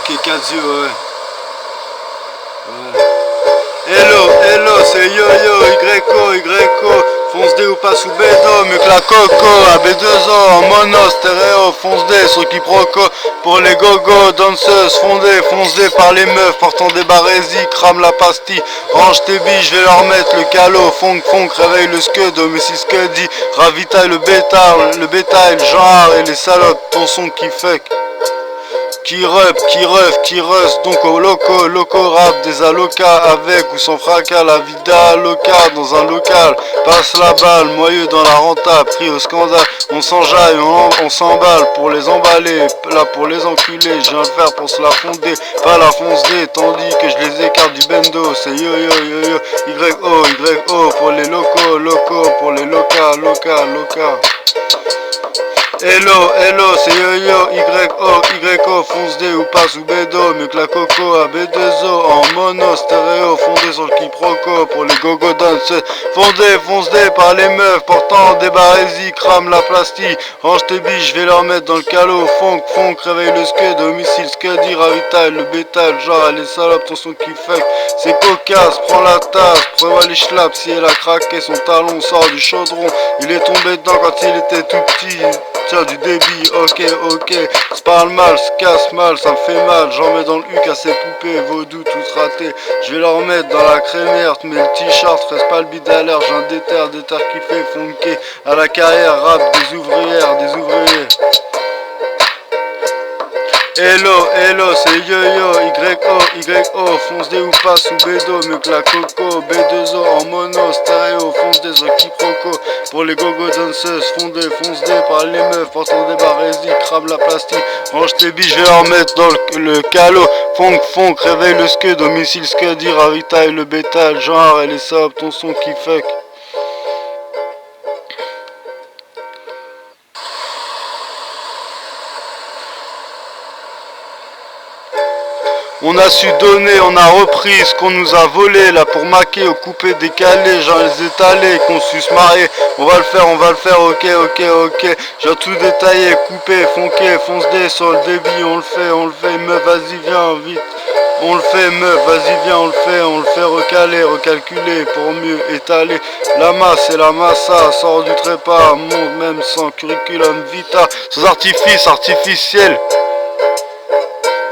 Ok, 4 yeux, ouais. Ouais. Hello, c'est yo, YO, fonce D ou pas sous bédo, mieux que la coco, AB2O, en mono, stéréo, fonce D, sur quiproquo, pour les gogo, danseuses, fondées, fonce D par les meufs, portant des barésies, crame la pastille, range tes billes, je vais leur mettre le calot, fonk, réveille le scud, domicile scuddy, ravitaille le bétail, le genre et les salopes, ton son qui fuck. Qui ref, donc au loco rap des alocas, avec ou sans fracas, la vida loca dans un local, passe la balle, moyeux dans la renta, pris au scandale, on s'enjaille, on s'emballe pour les emballer, là pour les enculer, je viens le faire pour se la fonder, pas la fonce D, tandis que je les écarte du bendo, c'est yo, YO, pour les locaux, pour les loca. Hello, c'est yo, YO, fonce D ou pas sous bédo, mieux que la coco, AB2O, en mono, stéréo, fondé sur le quiproquo, pour les gogo danseuses, fonce D par les meufs, portant des barésies, crame la plastique, range tes billes, je vais leur mettre dans le calot, fonk, réveille le scud, domicile scuddy, ravitaille le bétail, genre les salopes, ton son qui fuck, c'est cocasse, prends la tasse, prévois les schlaps, si elle a craqué son talon, sort du chaudron, il est tombé dedans quand il était tout petit. Tiens du débit, ok, se parle mal, se casse mal, ça me fait mal, j'en mets dans le huc à ces poupées, vaudou, tous ratés, je vais leur mettre dans la crémière, mais le t-shirt reste pas le bide à l'air, j'ai un déter qui fait funker, à la carrière, rap des ouvrières, des ouvriers. Hello, c'est yo, YO, fonce D ou pas sous bédo, mieux que la coco, B2O en mono, stéréo, fonce D sur quiproquo, pour les gogo danseuses, fonce D par les meufs, portant des barésies, crame la plastique, range tes billes, je vais leur mettre dans le calot, fonk, réveille le scud, domicile scuddy, ravitaille le bétail, genre et les sobs, ton son qui fuck. On a su donner, on a repris ce qu'on nous a volé, là pour maquer, au coupé, décalé, j'en les étalés, qu'on suce marier, on va le faire, ok, j'ai tout détaillé, coupé, fonqué, fonce D sur le débit, on le fait, meuf, vas-y viens, vite, on le fait, meuf, vas-y viens, on le fait recaler, recalculer, pour mieux étaler, la masse et la massa, sort du trépas, monte même sans curriculum vita, sans artifice artificiel.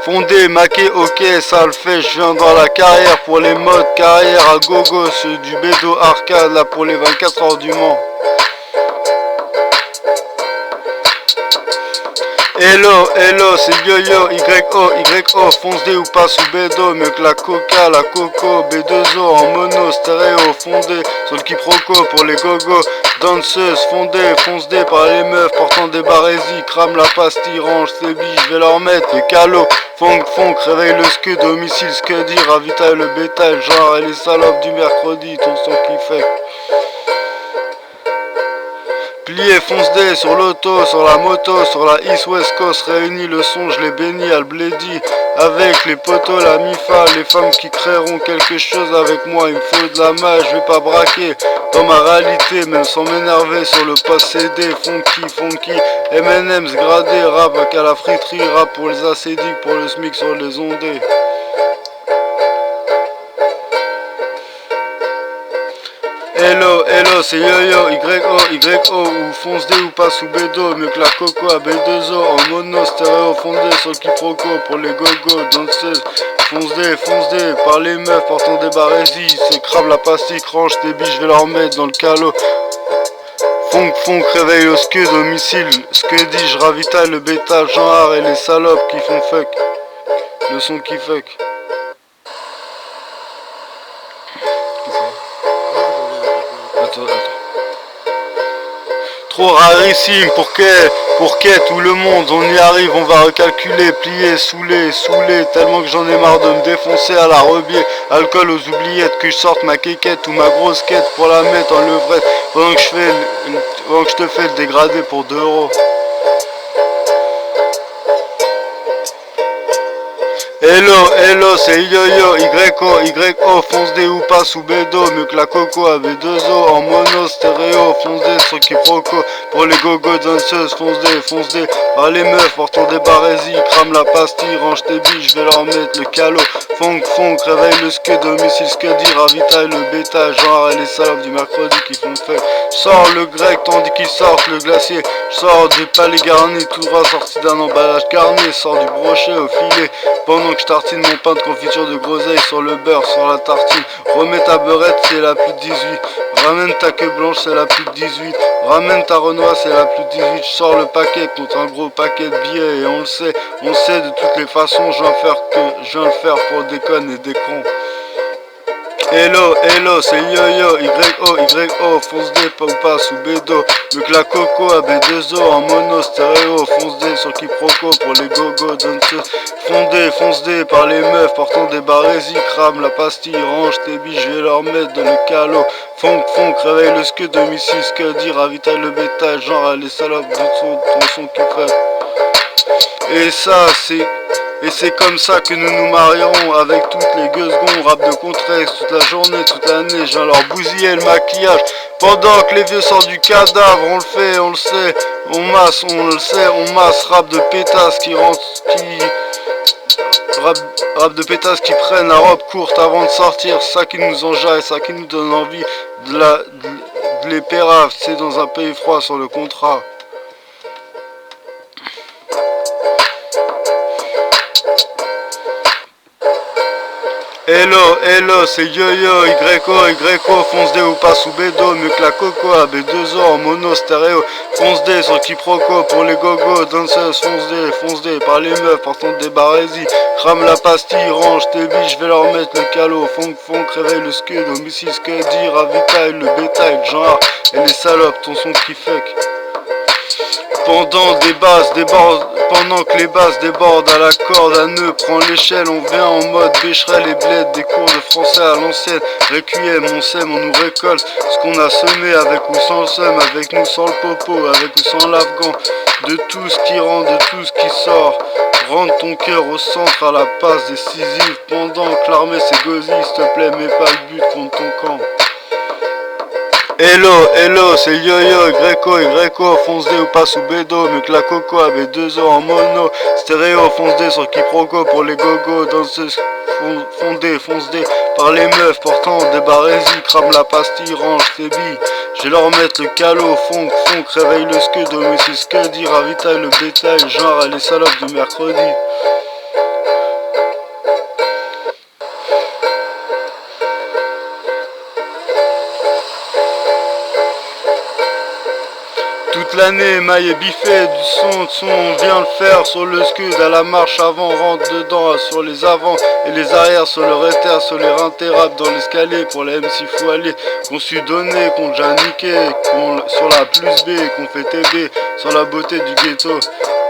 Fondé, maqué, ok, ça le fait, je viens dans la carrière pour les modes carrière à gogo, ceux du bédo arcade, là pour les 24 heures du Mans. Hello, c'est yo, YO, fonce D ou pas sous bédo, mieux que la coca, la coco, B2O en mono, stéréo, fondé sur le quiproquo pour les gogo, danseuses, fondées, fonce D par les meufs, portant des barésies, crame la pastille, range ses billes, je vais leur mettre le calot, fonk, réveille le scud, domicile scuddy, ravitaille le bétail, genre et les salopes du mercredi, ton son qui fait. Plié, fonce D sur l'auto, sur la moto, sur la East West Coast, réunis le son, je les bénis à le blédi, avec les potos, la mifa, les femmes qui créeront quelque chose avec moi, il me faut de la main, je vais pas braquer, dans ma réalité, même sans m'énerver sur le post CD, funky, M&M's gradé, rap à la friterie, rap pour les acédiques, pour le SMIC sur les ondées. Hello, c'est yo, YO, ou fonce D ou pas sous bédo, mieux que la coco à B2O, en mono, stéréo, fondé sur le quiproquo, pour les gogo, danseuses, fonce D, par les meufs, portant des barésies, c'est crabe la pastille, range tes billes, je vais leur mettre dans le calot. Fonk, réveille au scud, domicile, scuddy, je ravitaille le bétail, genre et les salopes qui font fuck, le son qui fuck. Attends. Trop rarissime pour qu'est tout le monde, on y arrive, on va recalculer, plier, saouler, tellement que j'en ai marre de me défoncer à la rebier, alcool aux oubliettes, que je sorte ma quéquette ou ma grosse quête pour la mettre en levrette, pendant que je te fais le dégradé pour 2 euros. Hello, hello, c'est yo-yo, YO, fonce D ou pas sous bédo, mieux que la coco à B2O, en mono, stéréo, fonce D sur quiproquo, pour les gogo danseuses, fonce D, ah les meufs, portant des barésies, crame la pastille, range tes billes, je vais leur mettre le calot, funk, réveille le scud, domicile scuddy, ravitaille le bétail, genre et les salopes du mercredi qui font fête, sors le grec tandis qu'ils sortent le glacier, sors du palais garni, tout droit sorti d'un emballage garni, sors du brochet au filet, pendant que je tartine mon pain de confiture de groseille sur le beurre, sur la tartine. Remets ta beurette, c'est la plus de 18. Ramène ta queue blanche, c'est la plus de 18. Ramène ta Renoir, c'est la plus de 18. Je sors le paquet contre un gros paquet de billets. Et on le sait de toutes les façons, je viens le faire pour des connes et des cons. Hello, c'est yo-yo, YO, fonce D, pas ou pas sous bédo, mieux que la coco à B2O, en mono, stéréo, fonce D sur quiproquo, pour les gogo, fonce D, par les meufs, portant des barésies, crame la pastille, range tes billes, je vais leur mettre de le calot, funk, réveille le scud, domicile scuddy, ravitaille le bétail, genre les salopes de ton son qui crève. Et c'est comme ça que nous nous marions, avec toutes les gueuses-gonds, rap de contexte, toute la journée, toute l'année, je viens leur bousiller le maquillage, pendant que les vieux sortent du cadavre, on le sait, on masse, rap de pétasse rap de pétasse qui prennent la robe courte avant de sortir, ça qui nous enjaille, ça qui nous donne envie de les pérave, c'est dans un pays froid sur le contrat. Hello, c'est yo-yo, YO, fonce D ou pas sous bédo, mieux que la coco à B2O, en mono, stéréo, fonce D sur quiproquo, pour les gogo, danseuses, fonce D, par les meufs, portant des barésies, crame la pastille, range tes billes, je vais leur mettre le calot, funk, réveille le scud, homicide scuddy, ravitaille le bétail, genre, et les salopes, ton son qui fuck. Pendant que les basses débordent à la corde à nœud, prends l'échelle, on vient en mode bécherel et bled, des cours de français à l'ancienne, requiem, on sème, on nous récolte ce qu'on a semé, avec ou sans le seum, avec nous sans le popo, avec ou sans l'afghan, de tout ce qui rentre, de tout ce qui sort, rentre ton cœur au centre à la passe décisive, pendant que l'armée s'égosille, s'il te plaît, mets pas le but contre ton camp. Hello, c'est yo-yo, YO, fonce D ou pas sous bédo, mieux que la coco à B2O, en mono, stéréo, fonce D sur quiproquo, pour les gogo, danseuses, fonce D, par les meufs, portant des barésies, crame la pastille, range tes billes, je vais leur mettre le calot, funk, réveille le scud, domicile scuddy, ravitaille le bétail, genre les salopes du mercredi. Toute l'année, maille et biffé, du son, on vient le faire sur le scud, à la marche avant, rentre dedans, sur les avants et les arrières, sur le réter, sur les rintés, rap dans l'escalier, pour la MC faut aller, qu'on su donné, qu'on déjà niqué, sur la plus B, qu'on fait TB, sur la beauté du ghetto,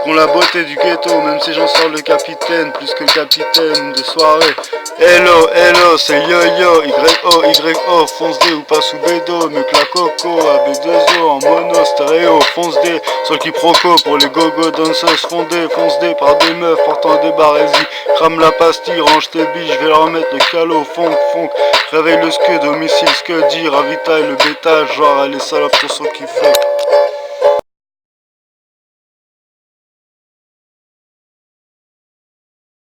qu'on la beauté du ghetto, même si j'en sors le capitaine, plus que le capitaine de soirée. Hello, c'est yo-yo, YO, fonce D ou pas sous bédo, mieux que la coco à B2O, en mono, stéréo, fonce D sur le quiproquo, pour les gogo, danseuses, fonce D par des meufs, portant des barésies, crame la pastille, range tes billes, je vais leur mettre le calot, funk, réveille le scud, domicile scuddy, ravitaille le bétail, genre les salopes, ton son qui fuck.